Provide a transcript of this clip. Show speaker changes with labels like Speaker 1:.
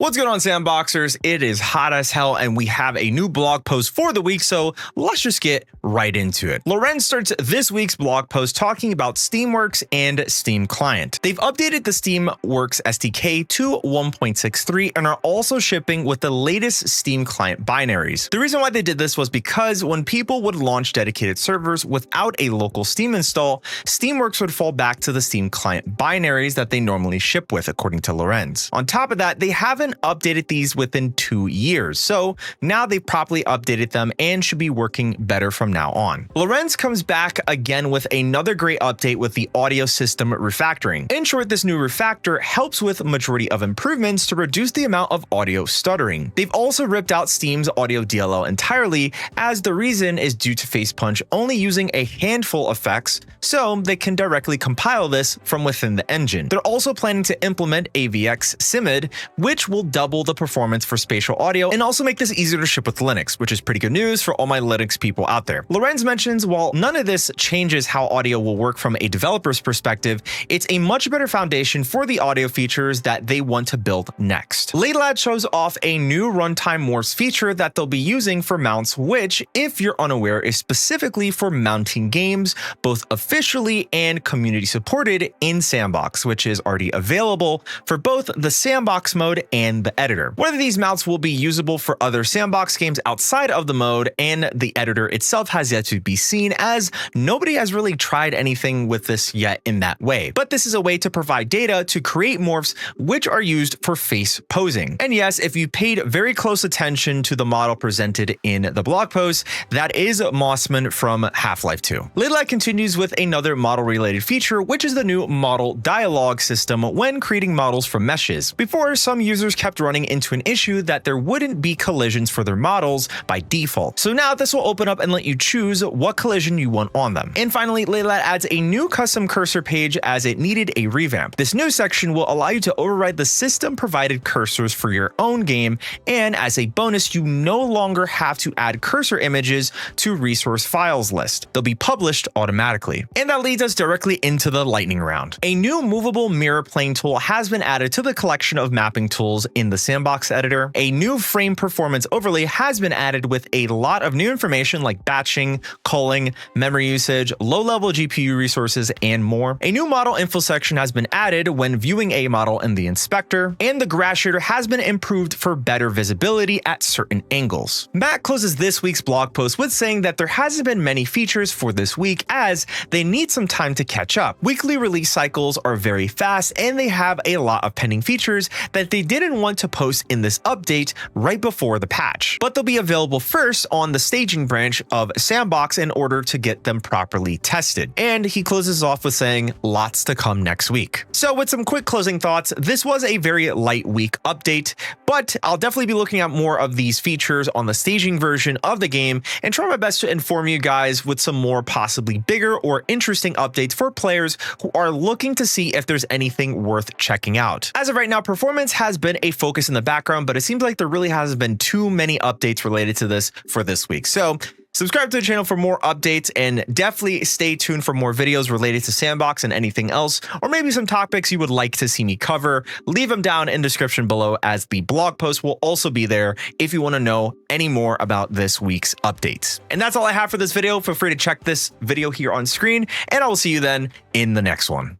Speaker 1: What's going on, Sandboxers? It is hot as hell, and we have a new blog post for the week, so let's just get right into it. Lorenz starts this week's blog post talking about Steamworks and SteamClient. They've updated the Steamworks SDK to 1.63 and are also shipping with the latest SteamClient binaries. The reason why they did this was because when people would launch dedicated servers without a local Steam install, Steamworks would fall back to the SteamClient binaries that they normally ship with, according to Lorenz. On top of that, they haven't updated these within 2 years, so now they've properly updated them and should be working better from now on. Lorenz comes back again with another great update with the audio system refactoring. In short, this new refactor helps with majority of improvements to reduce the amount of audio stuttering. They've also ripped out Steam's audio DLL entirely, as the reason is due to Facepunch only using a handful of effects, so they can directly compile this from within the engine. They're also planning to implement AVX Simid, which will double the performance for spatial audio and also make this easier to ship with Linux, which is pretty good news for all my Linux people out there. Lorenz mentions while none of this changes how audio will work from a developer's perspective, it's a much better foundation for the audio features that they want to build next. Laylad shows off a new Runtime Morphs feature that they'll be using for mounts, which, if you're unaware, is specifically for mounting games, both officially and community supported in S&box, which is already available for both the S&box mode and the editor. Whether these mounts will be usable for other S&box games outside of the mode and the editor itself has yet to be seen, as nobody has really tried anything with this yet in that way. But this is a way to provide data to create morphs which are used for face posing. And yes, if you paid very close attention to the model presented in the blog post, that is Mossman from Half-Life 2. Laylad continues with another model related feature, which is the new model dialog system when creating models from meshes. Before, some users kept running into an issue that there wouldn't be collisions for their models by default. So now this will open up and let you choose what collision you want on them. And finally, Laylad adds a new custom cursor page as it needed a revamp. This new section will allow you to override the system provided cursors for your own game, and as a bonus, you no longer have to add cursor images to resource files list. They'll be published automatically. And that leads us directly into the lightning round. A new movable mirror plane tool has been added to the collection of mapping tools in the S&box editor. A new frame performance overlay has been added with a lot of new information like batching, culling, memory usage, low-level GPU resources, and more. A new model info section has been added when viewing a model in the inspector, and the grass shader has been improved for better visibility at certain angles. Matt closes this week's blog post with saying that there hasn't been many features for this week as they need some time to catch up. Weekly release cycles are very fast, and they have a lot of pending features that they didn't want to post in this update right before the patch, but they'll be available first on the staging branch of S&box in order to get them properly tested. And he closes off with saying lots to come next week. So with some quick closing thoughts, this was a very light week update, but I'll definitely be looking at more of these features on the staging version of the game and try my best to inform you guys with some more possibly bigger or interesting updates for players who are looking to see if there's anything worth checking out. As of right now, performance has been a focus in the background, but it seems like there really hasn't been too many updates related to this for this week. So subscribe to the channel for more updates and definitely stay tuned for more videos related to S&box and anything else, or maybe some topics you would like to see me cover. Leave them down in the description below, as the blog post will also be there if you want to know any more about this week's updates. And that's all I have for this video. Feel free to check this video here on screen, and I will see you then in the next one.